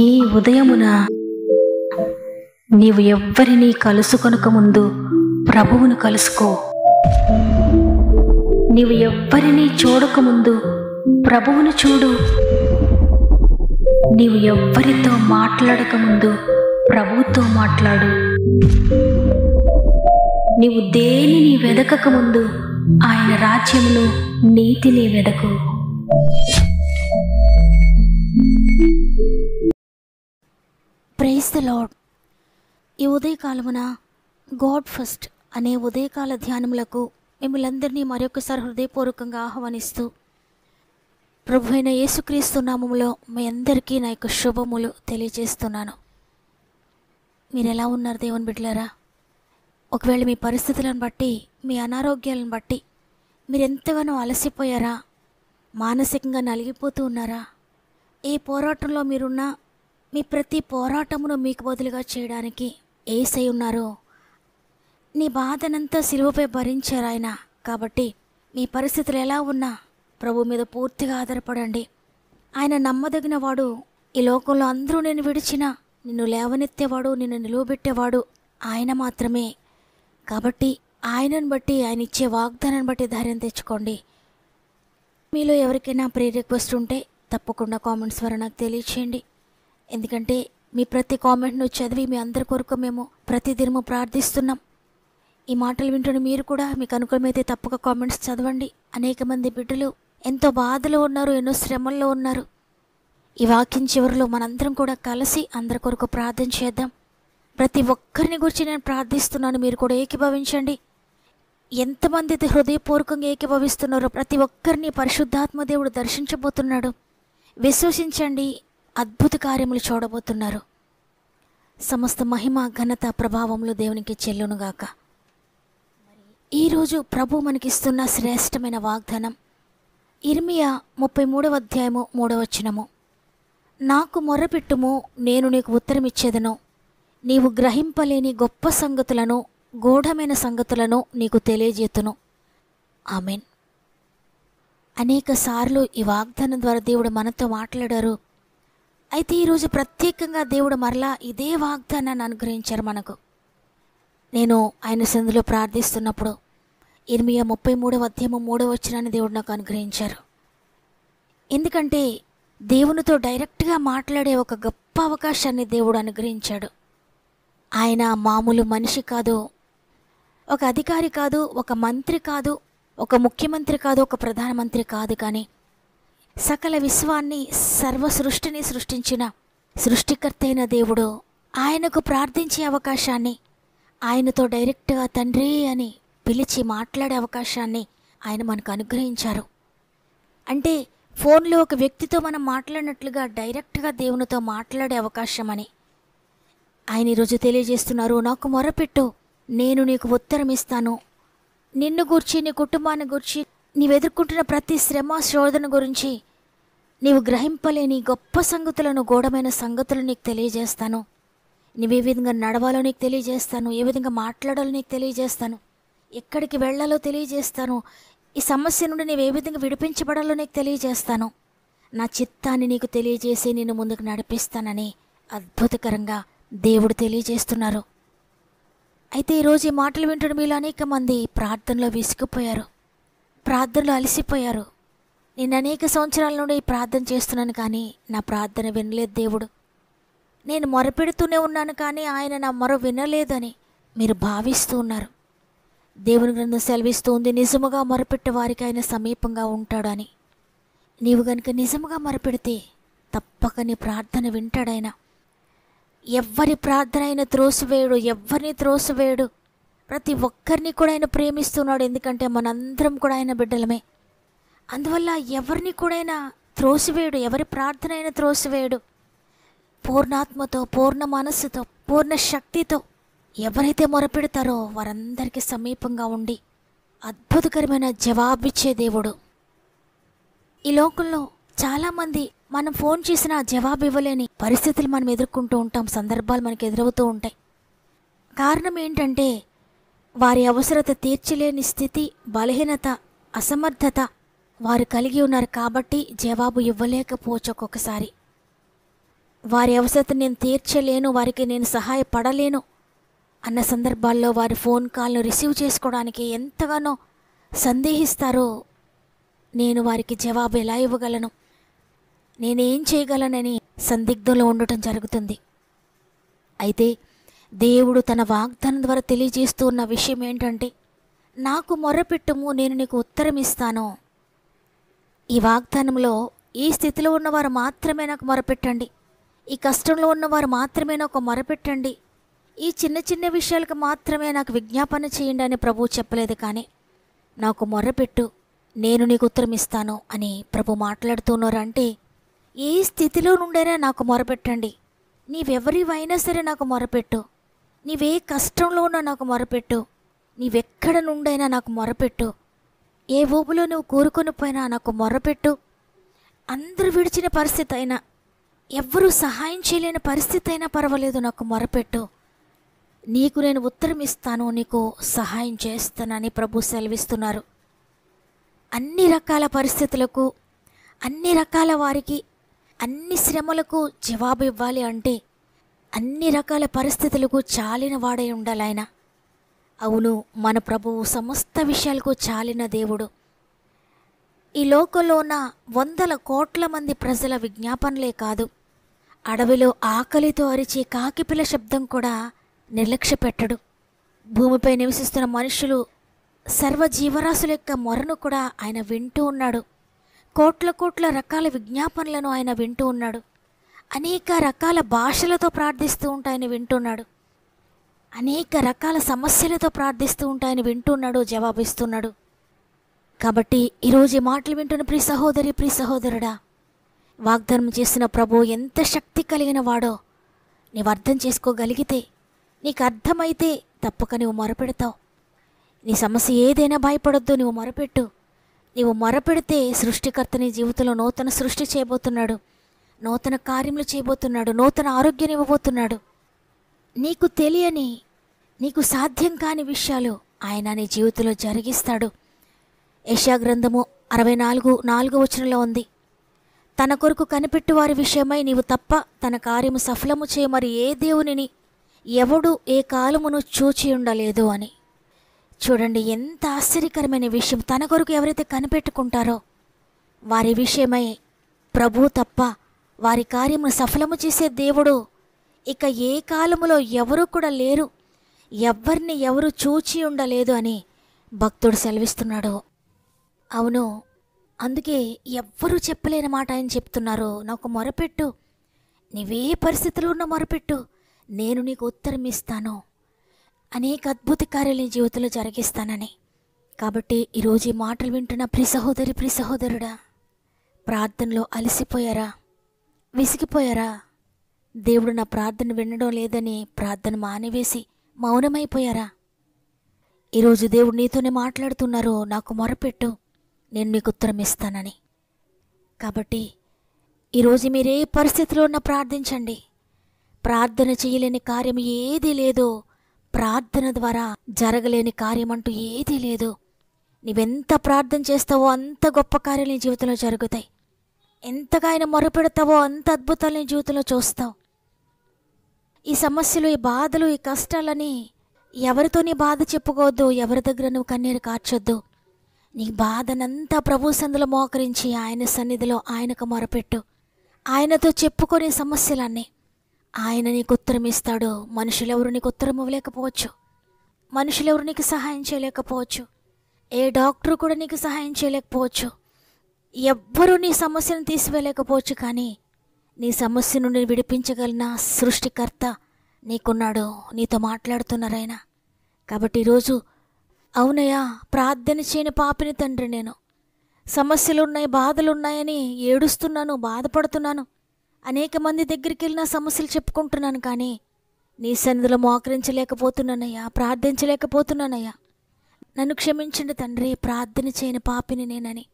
ఈ ఉదయమున నీవు ఎవ్వరినీ కలుసుకొనక ముందు ప్రభువును కలుసుకో. నీవు ఎవ్వరినీ చూడకముందు ప్రభువును చూడు. నీవు ఎవ్వరితో మాట్లాడకముందు ప్రభువుతో మాట్లాడు. నీవు దేనిని వెదకకముందు ఆయన రాజ్యమును నీతిని వెదకు. Praise the lord. ఈ ఉదయకాలమున గాడ్ ఫస్ట్ అనే ఉదయకాల ధ్యానములకు మిమ్మల్ందరినీ మరొకసారి హృదయపూర్వకంగా ఆహ్వానిస్తూ, ప్రభు అయిన యేసుక్రీస్తు నామములో మీ అందరికీ నా యొక్క శుభములు తెలియజేస్తున్నాను. మీరు ఎలా ఉన్నారు దేవుని బిడ్డలారా? ఒకవేళ మీ పరిస్థితులను బట్టి, మీ అనారోగ్యాలను బట్టి మీరు ఎంతగానో అలసిపోయారా? మానసికంగా నలిగిపోతూ ఉన్నారా? ఏ పోరాటంలో మీరున్నా మీ ప్రతి పోరాటమును మీకు బదులుగా చేయడానికి యేసయ్య ఉన్నారో. నీ బాధనంతా సిలువపై భరించారు ఆయన. కాబట్టి మీ పరిస్థితులు ఎలా ఉన్నా ప్రభు మీద పూర్తిగా ఆధారపడండి. ఆయన నమ్మదగిన వాడు. ఈ లోకంలో అందరూ నేను విడిచినా నిన్ను లేవనెత్తేవాడు, నిన్ను నిలువబెట్టేవాడు ఆయన మాత్రమే. కాబట్టి ఆయనను బట్టి, ఆయన ఇచ్చే వాగ్దానాన్ని బట్టి ధైర్యం తెచ్చుకోండి. మీలో ఎవరికైనా ప్రే రిక్వెస్ట్ ఉంటే తప్పకుండా కామెంట్స్ ద్వారా నాకు తెలియచేయండి. ఎందుకంటే మీ ప్రతి కామెంట్ను చదివి మీ అందరి కొరకు మేము ప్రతిదినము ప్రార్థిస్తున్నాం. ఈ మాటలు వింటున్న మీరు కూడా మీకు అనుకూలమైతే తప్పక కామెంట్స్ చదవండి. అనేక మంది బిడ్డలు ఎంతో బాధలో ఉన్నారు, ఎన్నో శ్రమల్లో ఉన్నారు. ఈ వాక్యం చివరిలో మనందరం కూడా కలిసి అందరి కొరకు ప్రార్థన చేద్దాం. ప్రతి ఒక్కరిని గురించి నేను ప్రార్థిస్తున్నాను, మీరు కూడా ఏకీభవించండి. ఎంతమంది హృదయపూర్వకంగా ఏకీభవిస్తున్నారో ప్రతి ఒక్కరిని పరిశుద్ధాత్మ దేవుడు దర్శించబోతున్నాడు. విశ్వసించండి, అద్భుత కార్యములు చూడబోతున్నారు. సమస్త మహిమ, ఘనత, ప్రభావములు దేవునికి చెల్లునుగాక. ఈరోజు ప్రభు మనకిస్తున్న శ్రేష్టమైన వాగ్దానం ఇర్మియా 33వ అధ్యాయము 3వ వచనము. నాకు మొర్రపెట్టుము, నేను నీకు ఉత్తరమిచ్చేదను. నీవు గ్రహింపలేని గొప్ప సంగతులను, గూఢమైన సంగతులను నీకు తెలియజేతును. ఆమెన్. అనేక సార్లు ఈ వాగ్దానం ద్వారా దేవుడు మనతో మాట్లాడారు. అయితే ఈరోజు ప్రత్యేకంగా దేవుడు మరలా ఇదే వాగ్దానాన్ని అనుగ్రహించారు మనకు. నేను ఆయన సందులో ప్రార్థిస్తున్నప్పుడు ఇర్మియా 33వ అధ్యాయము 3వ వచనాన్ని దేవుడు నాకు అనుగ్రహించారు. ఎందుకంటే దేవునితో డైరెక్ట్గా మాట్లాడే ఒక గొప్ప అవకాశాన్ని దేవుడు అనుగ్రహించాడు. ఆయన మామూలు మనిషి కాదు, ఒక అధికారి కాదు, ఒక మంత్రి కాదు, ఒక ముఖ్యమంత్రి కాదు, ఒక ప్రధానమంత్రి కాదు. కానీ సకల విశ్వాన్ని, సర్వ సృష్టిని సృష్టించిన సృష్టికర్త అయిన దేవుడు ఆయనకు ప్రార్థించే అవకాశాన్ని, ఆయనతో డైరెక్ట్గా తండ్రి అని పిలిచి మాట్లాడే అవకాశాన్ని ఆయన మనకు అనుగ్రహించారు. అంటే ఫోన్లో ఒక వ్యక్తితో మనం మాట్లాడినట్లుగా డైరెక్ట్గా దేవునితో మాట్లాడే అవకాశం అని ఆయన ఈరోజు తెలియజేస్తున్నారు. నాకు మొరపెట్టు, నేను నీకు ఉత్తరం ఇస్తాను. నిన్ను గూర్చి, నీ కుటుంబాన్ని గూర్చి, నీవు ఎదుర్కొంటున్న ప్రతి శ్రమ, శోధన గురించి, నీవు గ్రహింపలేని గొప్ప సంగతులను, గూఢమైన సంగతులను నీకు తెలియజేస్తాను. నీవు ఏ విధంగా నడవాలో నీకు తెలియజేస్తాను, ఏ విధంగా మాట్లాడాలో నీకు తెలియజేస్తాను, ఎక్కడికి వెళ్ళాలో తెలియజేస్తాను, ఈ సమస్య నుండి నీవు ఏ విధంగా విడిపించబడాలో నీకు తెలియజేస్తాను. నా చిత్తాన్ని నీకు తెలియజేసి నిన్ను ముందుకు నడిపిస్తానని అద్భుతకరంగా దేవుడు తెలియజేస్తున్నారు. అయితే ఈరోజు ఈ మాటలు వింటున్న మీలో అనేక మంది ప్రార్థనలో విసిగిపోయారు, ప్రార్థనలో అలసిపోయారు. నేను అనేక సంవత్సరాల నుండి ఈ ప్రార్థన చేస్తున్నాను, కానీ నా ప్రార్థన వినలేదు దేవుడు. నేను మొరపెడుతూనే ఉన్నాను, కానీ ఆయన నా మొర వినలేదని మీరు భావిస్తూ ఉన్నారు. దేవుని గ్రంథం సెలవిస్తూ ఉంది, నిజముగా మొరపెట్టే వారికి ఆయన సమీపంగా ఉంటాడని. నీవు గనుక నిజముగా మొరపెడితే తప్పక నీ ప్రార్థన వింటాడాయన. ఎవ్వరి ప్రార్థన ఆయన త్రోసివేయడు, ఎవ్వరిని త్రోసివేయడు. ప్రతి ఒక్కరిని కూడా ఆయన ప్రేమిస్తున్నాడు. ఎందుకంటే మనందరం కూడా ఆయన బిడ్డలమే. అందువల్ల ఎవరిని కూడా ఆయన త్రోసివేయడు, ఎవరి ప్రార్థన అయినా త్రోసివేయడు. పూర్ణాత్మతో, పూర్ణ మనస్సుతో, పూర్ణ శక్తితో ఎవరైతే మొరపెడతారో వారందరికీ సమీపంగా ఉండి అద్భుతకరమైన జవాబిచ్చే దేవుడు. ఈ లోకంలో చాలామంది మనం ఫోన్ చేసినా జవాబు ఇవ్వలేని పరిస్థితులు మనం ఎదుర్కొంటూ ఉంటాం, సందర్భాలు మనకు ఎదురవుతూ ఉంటాయి. కారణం ఏంటంటే వారి అవసరత తీర్చలేని స్థితి, బలహీనత, అసమర్థత వారు కలిగి ఉన్నారు. కాబట్టి జవాబు ఇవ్వలేకపోవచ్చు ఒక్కొక్కసారి. వారి అవసరతను నేను తీర్చలేను, వారికి నేను సహాయపడలేను అన్న సందర్భాల్లో వారి ఫోన్ కాల్ను రిసీవ్ చేసుకోవడానికి ఎంతగానో సందేహిస్తారో నేను వారికి జవాబు ఎలా ఇవ్వగలను, నేనేం చేయగలనని సందిగ్ధంలో ఉండటం జరుగుతుంది. అయితే దేవుడు తన వాగ్దానం ద్వారా తెలియజేస్తూ ఉన్న విషయం ఏంటంటే, నాకు మొర్రపెట్టుము, నేను నీకు ఉత్తరం ఇస్తాను. ఈ వాగ్దానంలో ఈ స్థితిలో ఉన్నవారు మాత్రమే నాకు మొరపెట్టండి, ఈ కష్టంలో ఉన్నవారు మాత్రమే నాకు మొరపెట్టండి, ఈ చిన్న చిన్న విషయాలకు మాత్రమే నాకు విజ్ఞాపన చేయండి అని ప్రభువు చెప్పలేదు. కానీ నాకు మొర్రపెట్టు, నేను నీకు ఉత్తరం ఇస్తాను అని ప్రభు మాట్లాడుతున్నారు. అంటే ఏ స్థితిలో నుండైనా నాకు మొరపెట్టండి, నీవెవరివైనా సరే నాకు మొరపెట్టు, నీవే కష్టంలో ఉన్నా నాకు మొరపెట్టు, నీవెక్కడ నుండైనా నాకు మొరపెట్టు, ఏ ఊబులో నువ్వు కోరుకొని పోయినా నాకు మొర్రపెట్టు. అందరూ విడిచిన పరిస్థితి అయినా, ఎవ్వరూ సహాయం చేయలేని పరిస్థితి అయినా పర్వాలేదు, నాకు మొరపెట్టు, నీకు నేను ఉత్తరం ఇస్తాను, నీకు సహాయం చేస్తానని ప్రభు సెలవిస్తున్నారు. అన్ని రకాల పరిస్థితులకు, అన్ని రకాల వారికి, అన్ని శ్రమలకు జవాబు ఇవ్వాలి అంటే అన్ని రకాల పరిస్థితులకు చాలిన వాడై ఉండాలి ఆయన. అవును, మన ప్రభువు సమస్త విషయాలకు చాలిన దేవుడు. ఈ లోకంలో ఉన్న వందల కోట్ల మంది ప్రజల విజ్ఞాపనలే కాదు, అడవిలో ఆకలితో అరిచే కాకిపిల్ల శబ్దం కూడా నిర్లక్ష్య పెట్టడు. భూమిపై నివసిస్తున్న మనుషులు, సర్వజీవరాశుల యొక్క మొరను కూడా ఆయన వింటూ ఉన్నాడు. కోట్ల కోట్ల రకాల విజ్ఞాపనలను ఆయన వింటూ ఉన్నాడు. అనేక రకాల భాషలతో ప్రార్థిస్తూ ఉంటే ఆయన వింటున్నాడు. అనేక రకాల సమస్యలతో ప్రార్థిస్తూ ఉంటే ఆయన వింటున్నాడు, జవాబిస్తున్నాడు. కాబట్టి ఈరోజు ఈ మాటలు వింటున్న ప్రియ సహోదరి, ప్రియ సహోదరుడా, వాగ్దానం చేసిన ప్రభు ఎంత శక్తి కలిగిన వాడో నీవు అర్థం చేసుకోగలిగితే, నీకు అర్థమైతే తప్పక నువ్వు మొరపెడతావు. నీ సమస్య ఏదైనా భయపడొద్దు, నువ్వు మొరపెట్టు. నీవు మొరపెడితే సృష్టికర్త నీ జీవితంలో నూతన సృష్టి చేయబోతున్నాడు, నూతన కార్యములు చేయబోతున్నాడు, నూతన ఆరోగ్యం ఇవ్వబోతున్నాడు. నీకు తెలియని, నీకు సాధ్యం కాని విషయాలు ఆయన నీ జీవితంలో జరిగిస్తాడు. యెషయా గ్రంథము 64:4 ఉంది, తన కొరకు కనిపెట్టు వారి విషయమై నీవు తప్ప తన కార్యము సఫలము చేయ మరి ఏ దేవునిని ఎవడు ఏ కాలమును చూచి ఉండలేదు అని. చూడండి, ఎంత ఆశ్చర్యకరమైన విషయం. తన కొరకు ఎవరైతే కనిపెట్టుకుంటారో వారి విషయమై ప్రభు తప్ప వారి కార్యమును సఫలము చేసే దేవుడు ఇక ఏ కాలములో ఎవరు కూడా లేరు, ఎవరిని ఎవరు చూచి ఉండలేదు అని భక్తుడు సెలవిస్తున్నాడు. అవును, అందుకే ఎవ్వరూ చెప్పలేని మాట ఆయన చెప్తున్నారు. నాకు మొరపెట్టు, నీవే పరిస్థితుల్లో ఉన్న మొరపెట్టు, నేను నీకు ఉత్తరం ఇస్తాను, అనేక అద్భుత కార్యాలు నీ జీవితంలో జరిగిస్తానని. కాబట్టి ఈరోజు ఈ మాటలు వింటున్న ప్రియ సహోదరి, ప్రియ సహోదరుడా, ప్రార్థనలో అలసిపోయారా, విసిగిపోయారా? దేవుడు నా ప్రార్థన వినడం లేదని ప్రార్థన మానివేసి మౌనమైపోయారా? ఈరోజు దేవుడు నీతోనే మాట్లాడుతున్నారు, నాకు మొరపెట్టు, నేను మీకు ఉత్తరం ఇస్తానని. కాబట్టి ఈరోజు మీరే పరిస్థితిలో ఉన్న ప్రార్థించండి. ప్రార్థన చేయలేని కార్యం ఏదీ లేదు, ప్రార్థన ద్వారా జరగలేని కార్యం అంటూ ఏదీ లేదు. నీవెంత ప్రార్థన చేస్తావో అంత గొప్ప కార్యాలు నీ జీవితంలో జరుగుతాయి. ఎంతగా ఆయన మొరపెడతావో అంత అద్భుతాలు నీ జీవితంలో చూస్తావు. ఈ సమస్యలు, ఈ బాధలు, ఈ కష్టాలని ఎవరితో నీ బాధ చెప్పుకోవద్దు, ఎవరి దగ్గర నువ్వు కన్నీరు కార్చొద్దు. నీ బాధనంతా ప్రభు సన్నిధిలో మోకరించి ఆయన సన్నిధిలో ఆయనకు మొరపెట్టు. ఆయనతో చెప్పుకునే సమస్యలన్నీ ఆయన నీకు ఉత్తరం ఇస్తాడు. మనుషులెవరు నీకు ఉత్తరం ఇవ్వలేకపోవచ్చు, మనుషులెవరు నీకు సహాయం చేయలేకపోవచ్చు, ఏ డాక్టరు కూడా నీకు సహాయం చేయలేకపోవచ్చు, ఎవ్వరూ నీ సమస్యను తీసివేయలేకపోవచ్చు. కానీ నీ సమస్య నుండి విడిపించగలిగిన సృష్టికర్త నీకున్నాడు, నీతో మాట్లాడుతున్నారైనా. కాబట్టి ఈరోజు అవునయ్యా, ప్రార్థన చేయని పాపిని తండ్రి, నేను సమస్యలున్నాయి, బాధలున్నాయని ఏడుస్తున్నాను, బాధపడుతున్నాను, అనేక మంది దగ్గరికి వెళ్ళిన సమస్యలు చెప్పుకుంటున్నాను, కానీ నీ సన్నిధిలో మోకరించలేకపోతున్నానయ్యా, ప్రార్థించలేకపోతున్నానయ్యా, నన్ను క్షమించండి తండ్రి, ప్రార్థన చేయని పాపిని నేనని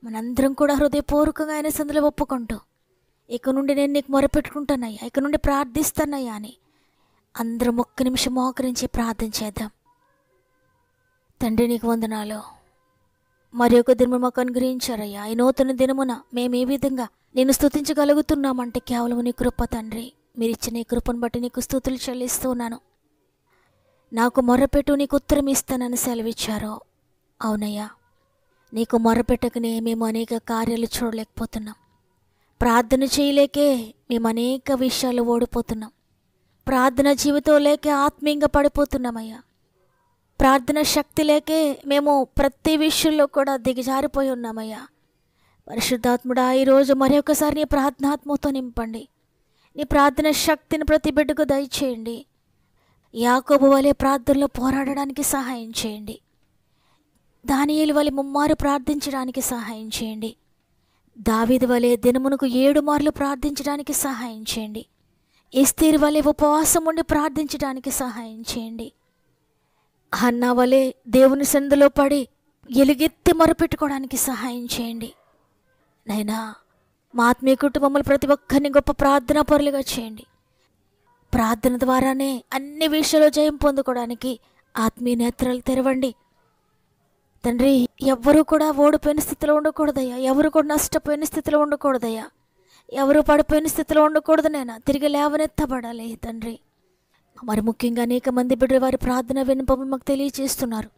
మనందరం కూడా హృదయపూర్వకంగా ఆయన సన్నిధిలో ఒప్పుకుంటూ ఇక నుండి నేను నీకు మొరపెట్టుకుంటానయ్యా, ఇక నుండి ప్రార్థిస్తానయ్యా అని అందరం ఒక్క నిమిషం మోకరించి ప్రార్థన చేద్దాం. తండ్రి నీకు వందనాలు, మరి ఒక దినము మాకు అనుగ్రహించారయ్యా. ఈ నూతన దినమున మేము ఏ విధంగా నేను స్తుతించగలుగుతున్నామంటే కేవలం నీ కృప తండ్రి. మీరిచ్చిన ఈ కృపను బట్టి నీకు స్తుతులు చెల్లిస్తూ ఉన్నాను. నాకు మొర్రపెట్టు నీకు ఉత్తరం ఇస్తానని సెలవిచ్చారు. అవునయ్యా, నీకు మొర్రపెట్టకనే మేము అనేక కార్యాలు చూడలేకపోతున్నాం. ప్రార్థన చేయలేకే మేము అనేక విషయాలు ఓడిపోతున్నాం. ప్రార్థన జీవితం లేకే ఆత్మీయంగా పడిపోతున్నామయ్యా. ప్రార్థన శక్తి లేకే మేము ప్రతి విషయంలో కూడా దిగజారిపోయి ఉన్నామయ్యా. పరిశుద్ధాత్ముడా, ఈరోజు మరి ఒకసారి నీ ప్రార్థనాత్మతో నింపండి. నీ ప్రార్థన శక్తిని ప్రతి బిడ్డకు దయచేయండి. యాకోబు వలె ప్రార్థనలో పోరాడడానికి సహాయం చేయండి. దానియేలు వలె ముమ్మారు ప్రార్థించడానికి సహాయం చేయండి. దావీదు వలె దినమునకు 7 మార్లు ప్రార్థించడానికి సహాయం చేయండి. ఎస్తేరు వలె ఉపవాసం ఉండి ప్రార్థించడానికి సహాయం చేయండి. హన్నా వలె దేవుని సందులో పడి ఎలుగెత్తి మొరపెట్టుకోవడానికి సహాయం చేయండి. నైనా మా ఆత్మీయ కుటుంబములు ప్రతి ఒక్కరిని గొప్ప ప్రార్థనా పరులుగా చేయండి. ప్రార్థన ద్వారానే అన్ని విషయాల్లో జయం పొందుకోవడానికి ఆత్మీయ నేత్రాలు తెరవండి తండ్రి. ఎవరు కూడా ఓడిపోయిన స్థితిలో ఉండకూడదయ్యా. ఎవరు కూడా నష్టపోయిన స్థితిలో ఉండకూడదయ్యా. ఎవరు పడిపోయిన స్థితిలో ఉండకూడదు. నైనా తిరిగి లేవనెత్తబడాలి తండ్రి. మరి ముఖ్యంగా అనేక మంది బిడ్డలు వారి ప్రార్థన విన్నపము మాకు తెలియజేస్తున్నారు.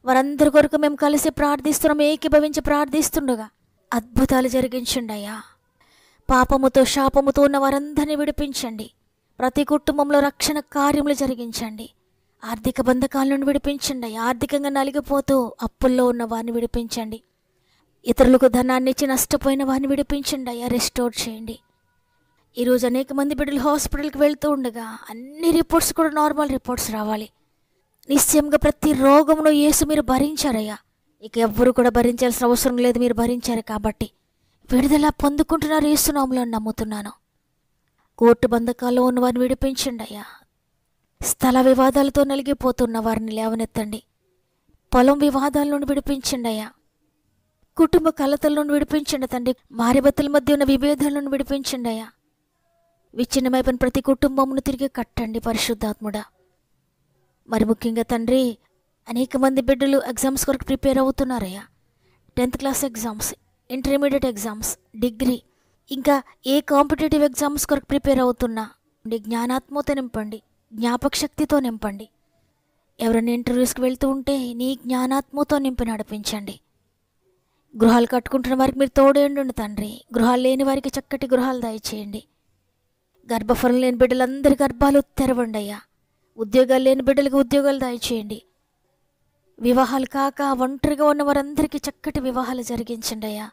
వారందరి కొరకు మేము కలిసి ప్రార్థిస్తున్నాం. ఏకీభవించి ప్రార్థిస్తుండగా అద్భుతాలు జరిగించండి అయ్యా. పాపముతో శాపముతో ఉన్న వారందరినీ విడిపించండి. ప్రతి కుటుంబంలో రక్షణ కార్యములు జరిగించండి. ఆర్థిక బంధకాల నుండి విడిపించండి అయ్యా. ఆర్థికంగా నలిగిపోతూ అప్పుల్లో ఉన్న వారిని విడిపించండి. ఇతరులకు ధనాన్ని ఇచ్చి నష్టపోయిన వారిని విడిపించండి అయ్యా. రెస్టోర్ చేయండి. ఈరోజు అనేక మంది బిడ్డలు హాస్పిటల్కి వెళ్తూ ఉండగా అన్ని రిపోర్ట్స్ కూడా నార్మల్ రిపోర్ట్స్ రావాలి. నిశ్చయంగా ప్రతి రోగమును యేసు మీరు భరించారయ్యా. ఇక ఎవ్వరూ కూడా భరించాల్సిన అవసరం లేదు. మీరు భరించారు కాబట్టి విడుదల పొందుకుంటున్నారు. యేసునామములో నమ్ముతున్నాను. కోర్టు బంధకాల్లో ఉన్న వారిని విడిపించండి అయ్యా. స్థల వివాదాలతో నలిగిపోతున్న వారిని లేవనెత్తండి. పొలం వివాదాల నుండి విడిపించండి అయ్యా. కుటుంబ కలతల నుండి విడిపించండి తండ్రి. భార్యాభర్తల మధ్య ఉన్న విభేదాల నుండి విడిపించండి అయ్యా. విచ్ఛిన్నమైపోయిన ప్రతి కుటుంబమును తిరిగి కట్టండి పరిశుద్ధాత్ముడా. మరి ముఖ్యంగా తండ్రి, అనేక మంది బిడ్డలు ఎగ్జామ్స్ కొరకు ప్రిపేర్ అవుతున్నారయ్యా. 10th class exams, intermediate exams, degree, ఇంకా ఏ కాంపిటేటివ్ ఎగ్జామ్స్ కొరకు ప్రిపేర్ అవుతున్నా జ్ఞానాత్మతో నింపండి, జ్ఞాపక శక్తితో నింపండి. ఎవరైనా ఇంటర్వ్యూస్కి వెళ్తూ ఉంటే నీ జ్ఞానాత్మతో నింపి నడిపించండి. గృహాలు కట్టుకుంటున్న వారికి మీరు తోడేయండి తండ్రి. గృహాలు లేని వారికి చక్కటి గృహాలు దయచేయండి. గర్భఫలం లేని బిడ్డలందరి గర్భాలు తెరవండి అయ్యా. ఉద్యోగాలు లేని బిడ్డలకు ఉద్యోగాలు దయచేయండి. వివాహాలు కాక ఒంటరిగా ఉన్న వారందరికీ చక్కటి వివాహాలు జరిగించండి అయ్యా.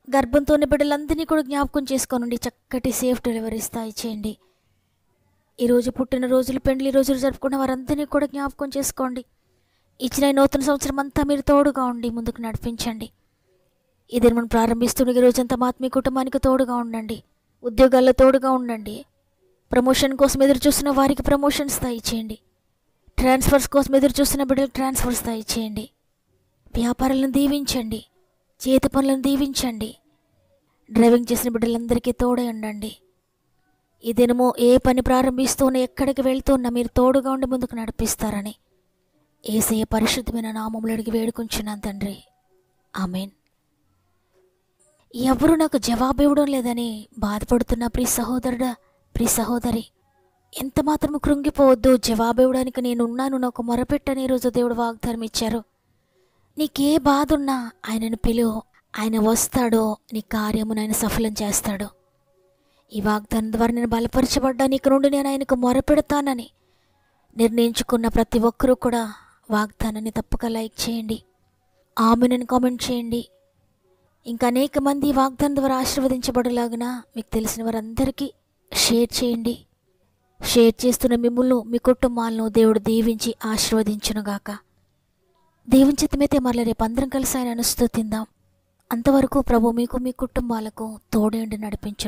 గర్భంతో ఉన్న బిడ్డలందరినీ కూడా జ్ఞాపకం చేసుకోనండి. చక్కటి సేఫ్ డెలివరీస్ దయచేయండి. ఈరోజు పుట్టిన రోజులు, పెండ్లి రోజులు జరుపుకున్న వారందరినీ కూడా జ్ఞాపకం చేసుకోండి. ఇచ్చిన నూతన సంవత్సరం అంతా మీరు తోడుగా ఉండి ముందుకు నడిపించండి. ఇది మనం ప్రారంభిస్తుండగా రోజంతా మా ఆత్మీయ కుటుంబానికి తోడుగా ఉండండి. ఉద్యోగాల్లో తోడుగా ఉండండి. ప్రమోషన్ కోసం ఎదురు చూస్తున్న వారికి ప్రమోషన్స్ దయచేయండి. ట్రాన్స్ఫర్స్ కోసం ఎదురు చూస్తున్న బిడ్డలకు ట్రాన్స్ఫర్స్ దయచేయండి. వ్యాపారాలను దీవించండి. చేతి పనులను దీవించండి. డ్రైవింగ్ చేసిన బిడ్డలందరికీ తోడై ఉండండి. ఈ దినము ఏ పని ప్రారంభిస్తూనే ఎక్కడికి వెళ్తున్నా మీరు తోడుగా ఉండి ముందుకు నడిపిస్తారని యేసయ్య పరిశుద్ధమైన నామములో అడిగి వేడుకుంటున్నాను తండ్రి. ఆమేన్. ఎవరు నాకు జవాబు ఇవ్వడం లేదని బాధపడుతున్న ప్రియ సహోదరుడా, ప్రియ సహోదరి, ఎంత మాత్రము కృంగిపోవద్దు. జవాబు ఇవ్వడానికి నేనున్నాను. నాకు మొరపెట్టని ఈరోజు దేవుడు వాగ్దానం ఇచ్చారు. నీకే బాధ ఉన్నా ఆయనను పిలువు. ఆయన వస్తాడో నీ కార్యమును ఆయన సఫలం చేస్తాడు. ఈ వాగ్దానం ద్వారా నేను బలపరచబడ్డా. నీకు నుండి నేను ఆయనకు మొరపెడతానని నిర్ణయించుకున్న ప్రతి ఒక్కరూ కూడా వాగ్దానాన్ని తప్పక లైక్ చేయండి. ఆమెను కామెంట్ చేయండి. ఇంకా అనేక మంది ఈ వాగ్దానం ద్వారా ఆశీర్వదించబడలాగున మీకు తెలిసిన వారందరికీ షేర్ చేయండి. షేర్ చేస్తున్న మిమ్మల్ని, మీ కుటుంబాలను దేవుడు దీవించి ఆశీర్వదించునుగాక. దేవుని చిత్తమైతే మరల రేపు అందరం కలిసి ఆయన స్తుతిందాం. అంతవరకు ప్రభు మీకు, మీ కుటుంబాలకు తోడేండి నడిపించు.